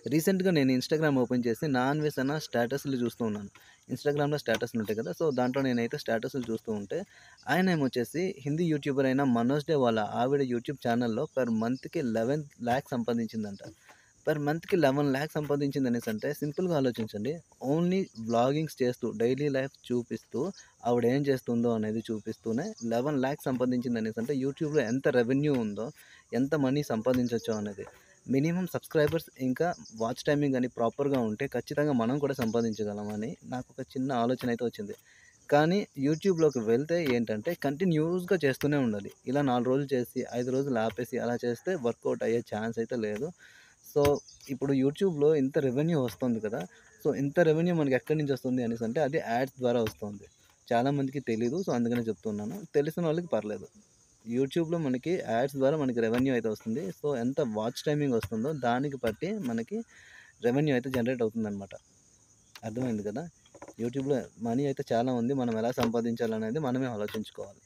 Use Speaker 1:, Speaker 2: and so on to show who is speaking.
Speaker 1: రీసెంట్‌గా నేను Instagram open చేసి నాన్ వేసన స్టేటస్‌లు చూస్తూ ఉన్నాను. ఇన్‌స్టాగ్రామ్‌లో స్టేటస్‌లు ఉంటాయి కదా! సో, దాంట్లో నేనైతే స్టేటస్‌లు చూస్తూ ఉంటే, ఆయనేమొచ్చేసి హిందీ యూట్యూబర్ అయిన మనోజ్ డే వాళ్ళ ఆవిడ యూట్యూబ్ ఛానెల్‌లో పర్ మంత్‌కి 11,00,000 సంపాదించిందంట. పర్ మంత్‌కి 11,00,000 సంపాదించిందనేసంటే సింపుల్‌గా ఆలోచించండి. ఓన్లీ వ్లాగింగ్స్ చేస్తూ, డైలీ లైఫ్ చూపిస్తూ, ఆవిడేం చేస్తుందో అనేది చూపిస్తూనే 11,00,000 సంపాదించిందనేసంటే యూట్యూబ్‌లో ఎంత రెవెన్యూ ఉందో, ఎంత మనీ సంపాదించొచ్చో అనేది. మినిమమ్ సబ్‌స్క్రైబర్స్ ఇంకా వాచ్ టైమింగ్ అని ప్రాపర్‌గా ఉంటే ఖచ్చితంగా మనం కూడా సంపాదించగలమని నాకొక చిన్న ఆలోచనైతే వచ్చింది. కానీ యూట్యూబ్‌లోకి వెళ్తే ఏంటంటే కంటిన్యూస్‌గా చేస్తూనే ఉండాలి. ఇలా 4 రోజులు చేసి, 5 రోజులు ఆపేసి అలా చేస్తే వర్కౌట్ అయ్యే ఛాన్స్ అయితే లేదు. సో, ఇప్పుడు యూట్యూబ్‌లో ఇంత రెవెన్యూ వస్తుంది కదా! సో, ఇంత రెవెన్యూ మనకెక్కడి నుంచొస్తుంది అనేసంటే అది యాడ్స్ ద్వారా వస్తుంది. చాలామందికి తెలీదు. సో, అందుకనే చెప్తున్నాను. తెలిసిన వాళ్ళకి పర్లేదు. యూట్యూబ్‌లో మనకి యాడ్స్ ద్వారా మనకి రెవెన్యూ అయితే వస్తుంది. సో, ఎంత వాచ్ టైమింగ్ వస్తుందో దానికి బట్టి మనకి రెవెన్యూ అయితే జనరేట్ అవుతుందనమాట. అర్థమైంది కదా! యూట్యూబ్‌లో మనీ అయితే చాలా ఉంది. మనం ఎలా సంపాదించాలనేది మనమే ఆలోచించుకోవాలి.